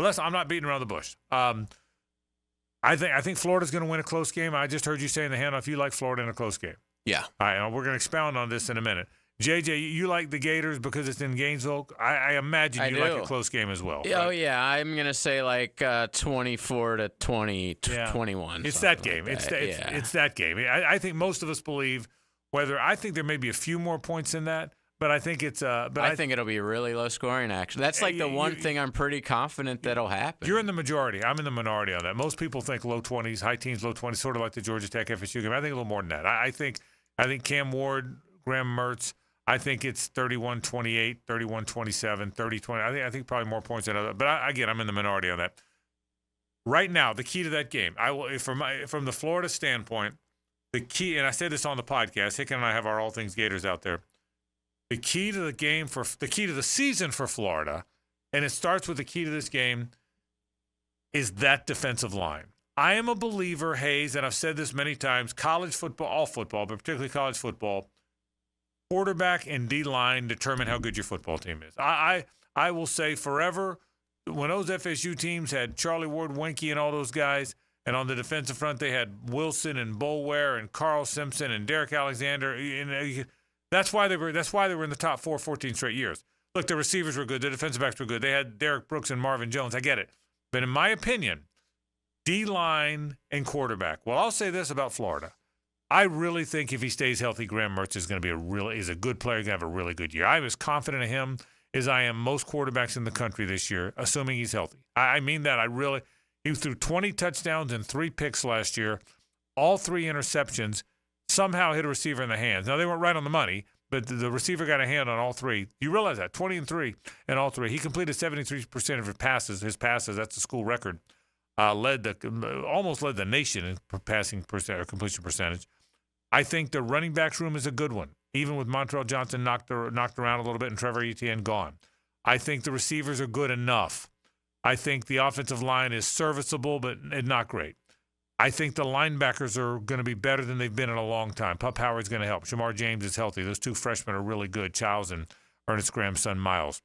But I'm not beating around the bush. I think Florida's going to win a close game. I just heard you say in the handoff you like Florida in a close game. Yeah. All right, we're going to expound on this in a minute. JJ, you like the Gators because it's in Gainesville. I imagine you like a close game as well. Oh, yeah. I'm going to say like 24 to 20, 21. It's that game. Like that. It's that game. I think most of us believe I think there may be a few more points in that, but I think it's I think it'll be really low scoring, actually. That's like the one thing I'm pretty confident that'll happen. You're in the majority. I'm in the minority on that. Most people think low 20s, high teens, low 20s, sort of like the Georgia Tech FSU game. I think a little more than that. I think Cam Ward, Graham Mertz, I think it's 31-28, 31-27, 30-20. I think probably more points than other. But again, I'm in the minority on that. Right now, the key to that game, from the Florida standpoint, the key, and I said this on the podcast, Hicken and I have our All Things Gators out there. The key to the season for Florida, and it starts with the key to this game, is that defensive line. I am a believer, Hayes, and I've said this many times, college football, all football, but particularly college football, quarterback and D-line determine how good your football team is. I will say forever, when those FSU teams had Charlie Ward, Wenke, and all those guys, and on the defensive front they had Wilson and Bolware and Carl Simpson and Derek Alexander. That's why they were in the top 14 straight years. Look, the receivers were good. The defensive backs were good. They had Derek Brooks and Marvin Jones. I get it. But in my opinion, D-line and quarterback. Well, I'll say this about Florida. I really think if he stays healthy, Graham Mertz is going to be is a good player. He's going to have a really good year. I'm as confident in him as I am most quarterbacks in the country this year, assuming he's healthy. I mean that. He threw 20 touchdowns and 3 picks last year, all 3 interceptions, somehow hit a receiver in the hands. Now, they weren't right on the money, but the receiver got a hand on all 3. You realize that, 20 and 3 and all 3. He completed 73% of his passes, that's the school record, almost led the nation in passing percent or completion percentage. I think the running backs room is a good one, even with Montrell Johnson knocked around a little bit and Trevor Etienne gone. I think the receivers are good enough. I think the offensive line is serviceable, but not great. I think the linebackers are going to be better than they've been in a long time. Pup Howard's going to help. Shamar James is healthy. Those 2 freshmen are really good, Childs and Ernest Graham's son, Miles.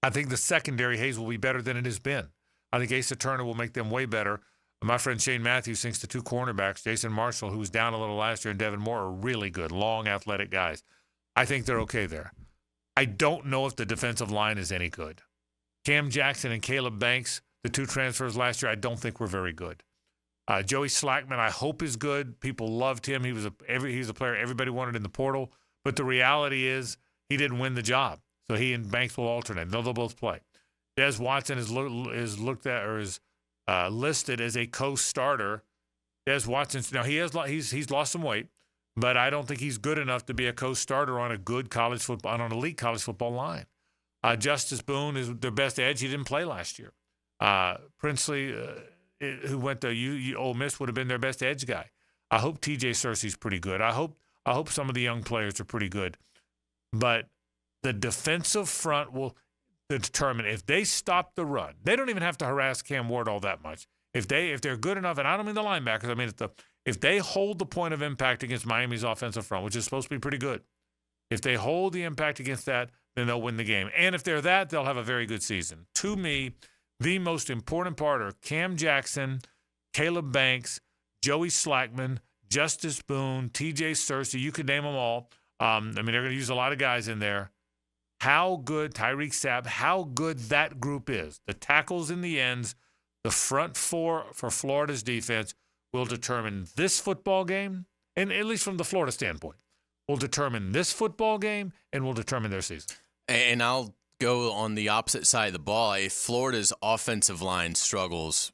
I think the secondary, Hayes, will be better than it has been. I think Asa Turner will make them way better. My friend Shane Matthews thinks the 2 cornerbacks, Jason Marshall, who was down a little last year, and Devin Moore, are really good, long, athletic guys. I think they're okay there. I don't know if the defensive line is any good. Cam Jackson and Caleb Banks, the 2 transfers last year, I don't think were very good. Joey Slackman, I hope is good. People loved him. He's a player everybody wanted in the portal. But the reality is he didn't win the job. So he and Banks will alternate. They'll both play. Des Watson is looked at or is listed as a co-starter. Des Watson, now he's lost some weight, but I don't think he's good enough to be a co-starter on a good college football, on an elite college football line. Justice Boone is their best edge. He didn't play last year. Princely, who went to Ole Miss, would have been their best edge guy. I hope TJ Searcy's pretty good. I hope some of the young players are pretty good. But the defensive front will determine if they stop the run. They don't even have to harass Cam Ward all that much. If they're good enough, and I don't mean the linebackers, I mean if they hold the point of impact against Miami's offensive front, which is supposed to be pretty good, if they hold the impact against that, then they'll win the game. And if they're that, they'll have a very good season. To me, the most important part are Cam Jackson, Caleb Banks, Joey Slackman, Justice Boone, TJ Searcy. You could name them all. They're going to use a lot of guys in there. How good Tyreek Sapp, how good that group is. The tackles in the ends, the front 4 for Florida's defense will determine this football game, and at least from the Florida standpoint, will determine this football game and will determine their season. And I'll go on the opposite side of the ball. If Florida's offensive line struggles,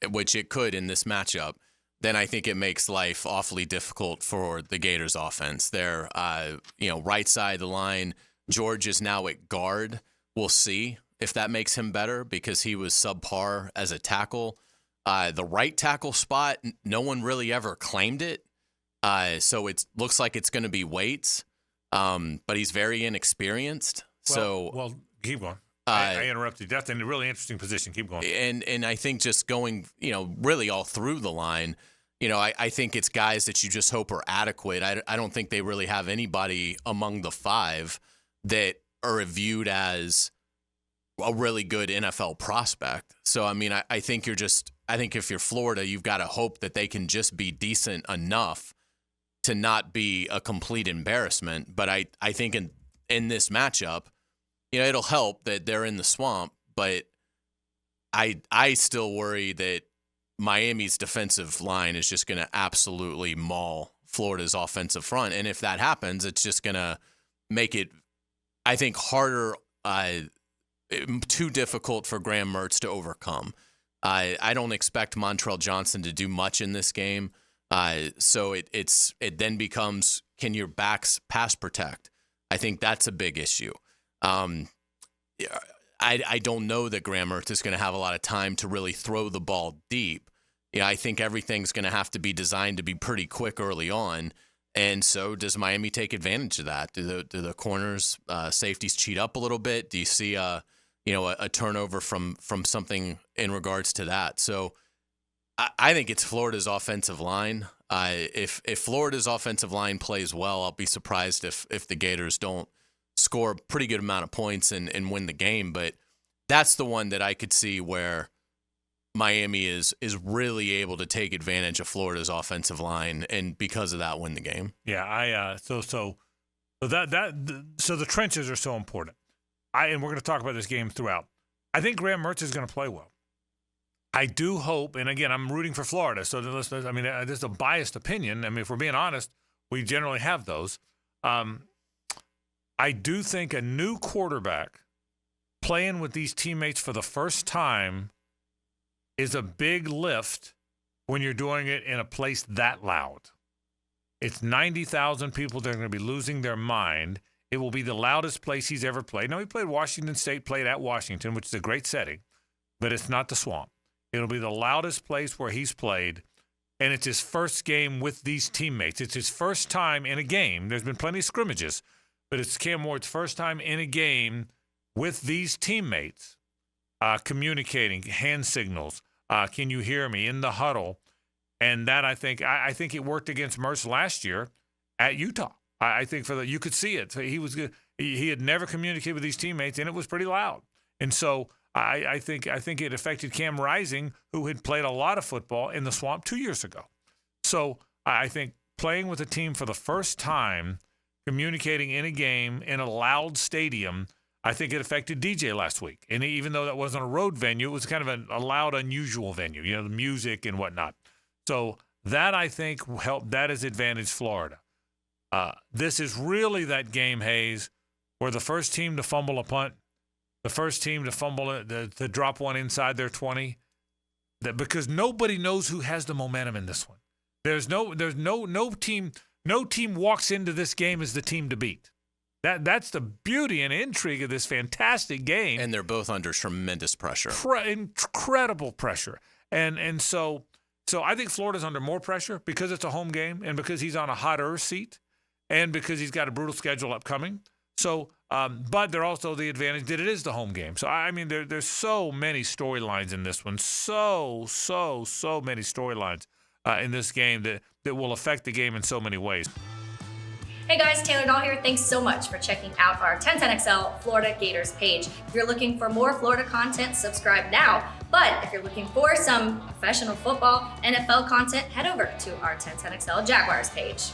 which it could in this matchup, then I think it makes life awfully difficult for the Gators offense. They're, right side of the line, George is now at guard. We'll see if that makes him better because he was subpar as a tackle. The right tackle spot, no one really ever claimed it. So it looks like it's going to be Waits, but he's very inexperienced. Well, keep going. I interrupted. That's a really interesting position. Keep going. And I think just going, really all through the line, I think it's guys that you just hope are adequate. I don't think they really have anybody among the 5 that are viewed as a really good NFL prospect. So, I mean, I think if you're Florida, you've got to hope that they can just be decent enough to not be a complete embarrassment. But I think in this matchup, it'll help that they're in the swamp, but I still worry that Miami's defensive line is just going to absolutely maul Florida's offensive front. And if that happens, it's just going to make it, I think, harder, too difficult for Graham Mertz to overcome. I don't expect Montrell Johnson to do much in this game. So it then becomes, can your backs pass protect? I think that's a big issue. I don't know that Graham Mertz is going to have a lot of time to really throw the ball deep. I think everything's going to have to be designed to be pretty quick early on. And so does Miami take advantage of that? Do the corners, safeties cheat up a little bit? Do you see a turnover from something in regards to that? So I think it's Florida's offensive line. If Florida's offensive line plays well, I'll be surprised if the Gators don't score a pretty good amount of points and win the game. But that's the one that I could see where Miami is really able to take advantage of Florida's offensive line, and because of that, win the game. Yeah, so the trenches are so important. And we're going to talk about this game throughout. I think Graham Mertz is going to play well. I do hope, and again, I'm rooting for Florida. So this is a biased opinion. I mean, if we're being honest, we generally have those. I do think a new quarterback playing with these teammates for the first time is a big lift when you're doing it in a place that loud. It's 90,000 people that are going to be losing their mind. It will be the loudest place he's ever played. Now, he played Washington State, played at Washington, which is a great setting, but it's not the Swamp. It'll be the loudest place where he's played, and it's his first game with these teammates. It's his first time in a game. There's been plenty of scrimmages, but it's Cam Ward's first time in a game with these teammates, communicating, hand signals, can you hear me, in the huddle. And that, I think it worked against Mertz last year at Utah. I think you could see it. He was good. He had never communicated with these teammates, and it was pretty loud. And so I think it affected Cam Rising, who had played a lot of football in the Swamp 2 years ago. So I think playing with a team for the first time, communicating in a game in a loud stadium, I think it affected DJ last week. And even though that wasn't a road venue, it was kind of a loud, unusual venue, the music and whatnot. So that, I think, helped. That has advantaged Florida. This is really that game, Hayes, where the first team to fumble a punt, the first team to fumble to drop one inside their 20, because nobody knows who has the momentum in this one. There's no team walks into this game as the team to beat. That's the beauty and intrigue of this fantastic game. And they're both under tremendous pressure. Incredible pressure. And so I think Florida's under more pressure because it's a home game and because he's on a hotter seat and because he's got a brutal schedule upcoming. So, but they're also the advantage that it is the home game. So, I mean, there's so many storylines in this one. So many storylines in this game that will affect the game in so many ways. Hey guys, Taylor Dahl here. Thanks so much for checking out our 1010XL Florida Gators page. If you're looking for more Florida content, subscribe now. But if you're looking for some professional football, NFL content, head over to our 1010XL Jaguars page.